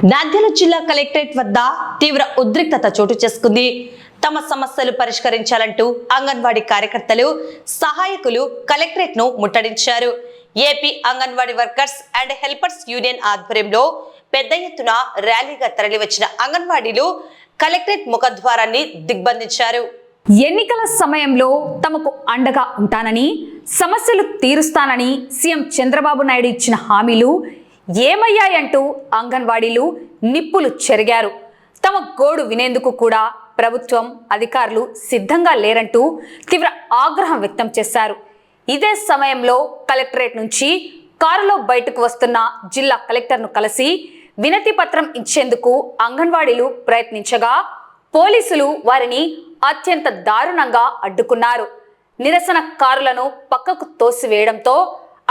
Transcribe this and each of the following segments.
నంద్యాల జిల్లా కలెక్టరేట్ వద్ద తీవ్ర ఉద్రిక్తత చోటు చేసుకుంది. తమ సమస్యలు పరిష్కరించాలంటూ అంగన్వాడీ కార్యకర్తలు, సహాయకులు కలెక్టరేట్ ను ముట్టడించారు. AP Anganwadi workers and helpers union ఆధ్వర్యంలో పెద్ద ఎత్తున ర్యాలీగా తరలివచ్చిన అంగన్వాడీలు కలెక్టరేట్ ముఖద్వారాన్ని దిగ్బంధించారు. ఎన్నికల సమయంలో తమకు అండగా ఉంటానని, సమస్యలు తీరుస్తానని సీఎం చంద్రబాబు నాయుడు ఇచ్చిన హామీలు ఏమయ్యాయంటూ అంగన్వాడీలు నిప్పులు చెరిగారు. తమ గోడు వినేందుకు కూడా ప్రభుత్వం అధికారులు సిద్ధంగా లేరంటూ తీవ్ర ఆగ్రహం వ్యక్తం చేశారు. ఇదే సమయంలో కలెక్టరేట్ నుంచి కారులో బయటకు వస్తున్న జిల్లా కలెక్టర్ను కలిసి వినతి పత్రం ఇచ్చేందుకు అంగన్వాడీలు ప్రయత్నించగా పోలీసులు వారిని అత్యంత దారుణంగా అడ్డుకున్నారు. నిరసన కారులను పక్కకు తోసివేయడంతో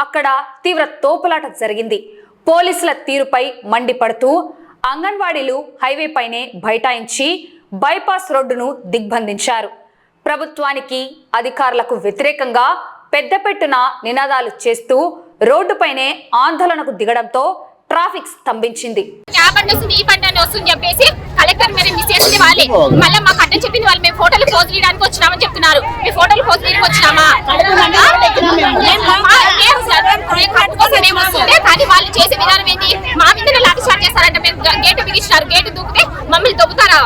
అక్కడ తీవ్ర తోపులాట జరిగింది. పోలీసుల తీరుపై మండిపడుతూ అంగన్వాడీలు హైవే పైనే బైఠాయించి బైపాస్ రోడ్డును దిగ్బంధించారు. ప్రభుత్వానికి అధికారులకు వ్యతిరేకంగా పెద్దపెట్టున నినాదాలు చేస్తూ రోడ్డుపైనే ఆందోళనకు దిగడంతో ట్రాఫిక్ స్తంభించింది. కలెక్టర్ మీద మిస్ చేసింది వాళ్ళే. మళ్ళీ మాకు అడ్డం చెప్పింది వాళ్ళు. మేము ఫోటోలు పోజ్ చేయడానికి వచ్చినామని చెప్తున్నారు. మేము ఫోటోలు పోజ్ చేయడానికి వచ్చినామా? కానీ వాళ్ళు చేసే విధానం ఏంటి? మా మీద లాఠీ చార్జ్ చేస్తారంట. మేము గేటు బిగించినారు. గేటు దూకితే మమ్మల్ని దొబ్బుతారా?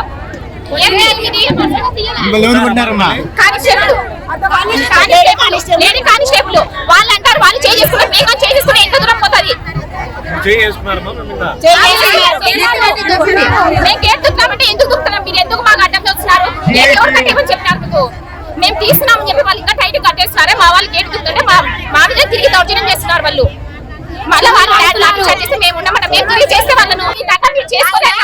కానిస్టేబుల్ వాళ్ళు అంటారు వాళ్ళు చేసుకుంటే మేము చేసుకుంటే ఎంత దూరం పోతుంది? మేము గేట్ దుక్కుతామంటే ఎందుకు దుక్కుతున్నాం? మీరు ఎందుకు మాకు అడ్డం వస్తున్నారు? ఎవరు కట్టేమని చెప్పినారు మీకు? మేము తీసుకున్నామని చెప్పి వాళ్ళు ఇంకా టైట్ కట్టేస్తున్నారే. మా వాళ్ళు గేట్ దుక్కుతుంటే మా మీద తిరిగి దౌర్జన్యం చేస్తున్నారు వాళ్ళు. మళ్ళీ వాళ్ళు చేస్తే మేము ఉన్నామంట. మేము తిరిగి చేస్తే వాళ్ళను చేసుకోలేరు.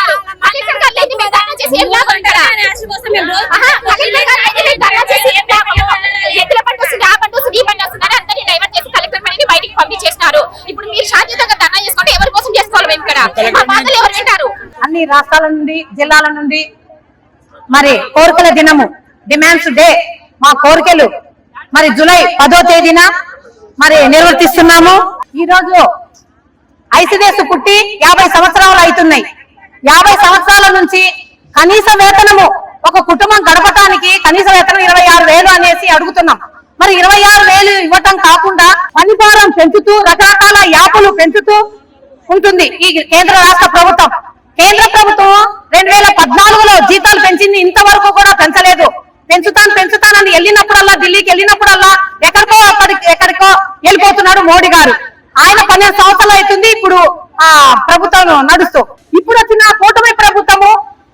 ఎత్తుల పంట వస్తుంది, ఆ పంట వస్తుంది, ఈ పంట వస్తుందని అందరినీ డైవర్ట్ చేసి కలెక్టర్ పనిని బయటికి పంపించేస్తున్నారు. ఇప్పుడు మీరు శాంతియుతంగా ధర్నా చేసుకుంటే ఎవరి కోసం చేసుకోవాలి? మేము ఇక్కడ ఆ బాధలు ఎవరు వింటారు? అన్ని రాష్ట్రాల నుండి, జిల్లాల నుండి మరి కోరికల దినము, డిమాండ్స్ డే, మా కోరికలు మరి జూలై 10వ తేదీన మరి నిర్వర్తిస్తున్నాము. ఈ రోజు ఐసిడిఎస్ పుట్టి 50 సంవత్సరాలు అవుతున్నాయి. 50 సంవత్సరాల నుంచి కనీస వేతనము ఒక కుటుంబం గడపటానికి కనీస వేతనం 26,000 అనేసి అడుగుతున్నాం. మరి 26,000 ఇవ్వటం కాకుండా పని భారం పెంచుతూ రకరకాల యాపులు పెంచుతూ ఉంటుంది ఈ కేంద్ర రాష్ట్ర ప్రభుత్వం. కేంద్ర ప్రభుత్వం 2014లో జీతాలు పెంచింది, ఇంతవరకు కూడా పెంచలేదు. పెంచుతానని వెళ్ళినప్పుడల్లా, ఢిల్లీకి వెళ్ళినప్పుడల్లా ఎక్కడికో వెళ్ళిపోతున్నాడు మోడీ గారు. ఆయన 12 సంవత్సరాలు అవుతుంది ఇప్పుడు ప్రభుత్వం నడుస్తూ. ఇప్పుడు వచ్చిన కూటమి ప్రభుత్వము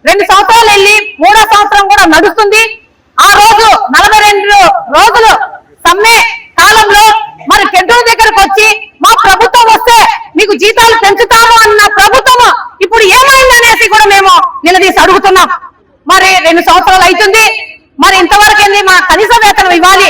2 సంవత్సరాలు వెళ్ళి 3వ సంవత్సరం కూడా నడుస్తుంది. ఆ రోజు 42 రోజులు సమ్మె కాలంలో మరి పెద్దల దగ్గరకు వచ్చి మా ప్రభుత్వం వస్తే మీకు జీతాలు పెంచుతాము అన్న ప్రభుత్వం ఇప్పుడు ఏమైందనేసి కూడా మేము నిలదీసి అడుగుతున్నాం. మరి 2 సంవత్సరాలు అవుతుంది. మరి ఇంతవరకు ఏంది? మా కనీస వేతనం ఇవ్వాలి,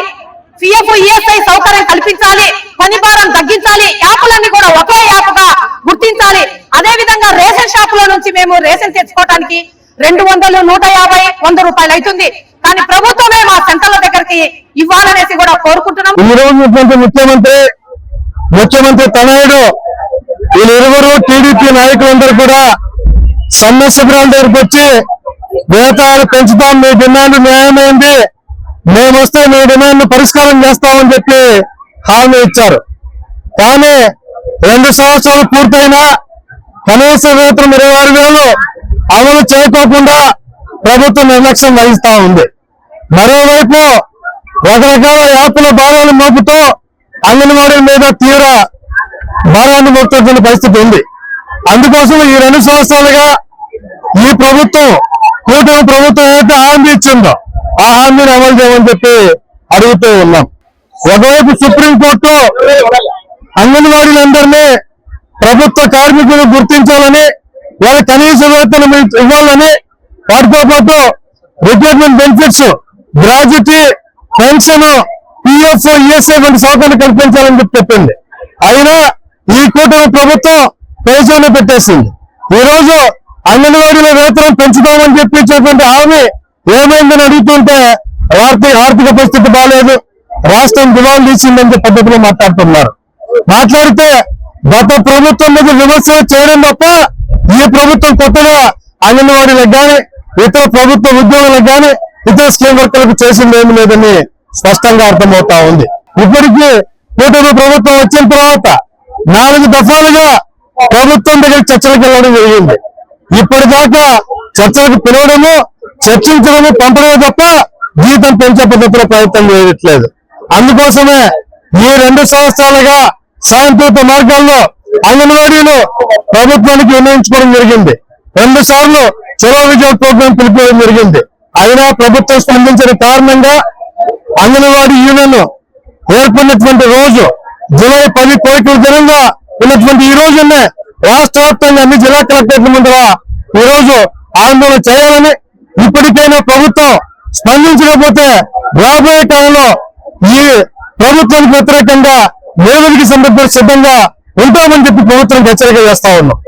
పిఎఫ్ ఈఎస్ఐ సౌకర్యం కల్పించాలి, పని భారం తగ్గించాలి, యాప్లన్నీ కూడా ఒకే యాప్గా గుర్తించాలి. అదే విధంగా రేషన్ షాపుల నుంచి మేము రేషన్ తెచ్చుకోవడానికి 200, 150, 100 రూపాయలు అవుతుంది. కానీ ప్రభుత్వమే మా సెంటర్ల దగ్గరికి ఇవ్వాలనేసి కూడా కోరుకుంటున్నాం. ఈ రోజు ముఖ్యమంత్రి తనయుడు వీళ్ళిరువురు టీడీపీ నాయకులందరూ కూడా సమ్మె శిబిరాల దగ్గరకు వచ్చి వేతనాలు పెంచుతాం, మీ డిమాండ్ న్యాయమైంది, మేము వస్తే మీ డిమాండ్ పరిష్కారం చేస్తామని చెప్పి హామీ ఇచ్చారు. కానీ 2 సంవత్సరాలు పూర్తయినా కనీస వేతనం 26,000 అమలు చేయకోకుండా ప్రభుత్వం నిర్లక్ష్యం వహిస్తా ఉంది. మరోవైపు రకరకాల యాప్ల భారాలు మోపుతూ అంగన్వాడీ మీద తీవ్ర భారాన్ని మోపుతున్న పరిస్థితి ఉంది. అందుకోసం ఈ 2 సంవత్సరాలుగా ఈ ప్రభుత్వం, కూటమి ప్రభుత్వం ఏదైతే హామీ ఇచ్చిందో ఆ హామీని అమలు చేయమని చెప్పి అడుగుతూ ఉన్నాం. ఒకవైపు సుప్రీంకోర్టు అంగన్వాడీలందరినీ ప్రభుత్వ కార్మికులు గుర్తించాలని, వాళ్ళ కనీస వేతనం ఇవ్వాలని, వాటితో పాటు retirement benefits, gratuity, pension, PF, ESI వంటి సౌకర్యాలు కల్పించాలని చెప్పి చెప్పింది. అయినా ఈ కూటమి ప్రభుత్వం పేజీలో పెట్టేసింది. ఈ రోజు అంగన్వాడీల వేతనం పెంచుతామని చెప్పినటువంటి హామీ ఏమైందని అడుగుతుంటే ఆర్థిక పరిస్థితి బాగాలేదు, రాష్ట్రం దివాళా తీసిందని పద్ధతిలో మాట్లాడుతున్నారు. మాట్లాడితే గత ప్రభుత్వం మీద విమర్శలు చేయడం తప్ప ఈ ప్రభుత్వం కొత్తగా అంగన్వాడీలకు కానీ ఇతర ప్రభుత్వ ఉద్యోగులకు కానీ ఇతర స్కీమ్ వర్కర్లకు చేసింది ఏమి లేదని స్పష్టంగా అర్థమవుతా ఉంది. ఇప్పటికీ కూటమి ప్రభుత్వం వచ్చిన తర్వాత 4 దఫాలుగా ప్రభుత్వం దగ్గర చర్చలకు వెళ్ళడం జరిగింది. ఇప్పటిదాకా చర్చలకు పిలవడము, చర్చించడము, పంపడమే తప్ప జీతం పెంచే పద్ధతిలో ప్రయత్నం చేయట్లేదు. అందుకోసమే ఈ 2 సంవత్సరాలుగా సాంకేతిక మార్గాల్లో అంగన్వాడీలు ప్రభుత్వానికి వినియోగించుకోవడం జరిగింది. 2 సార్లు చొరవ విజయ ప్రోగ్రాం పిలిపించడం జరిగింది. అయినా ప్రభుత్వం స్పందించిన కారణంగా అంగన్వాడీ యూనియన్ ఏర్పడినటువంటి రోజు జూలై 10 కోరికల దినంగా ఉన్నటువంటి ఈ రోజునే రాష్ట్ర వ్యాప్తంగా అన్ని జిల్లా కలెక్టర్ల ముందర ఈ రోజు ఆందోళన చేయాలని, ఇప్పటికైనా ప్రభుత్వం స్పందించకపోతే రాబోయే కాలంలో ఈ ప్రభుత్వానికి వ్యతిరేకంగా నిలదీకి సందర్భంగా సిద్ధంగా ఉంటామని చెప్పి ప్రభుత్వం హెచ్చరిక చేస్తా ఉన్నాం.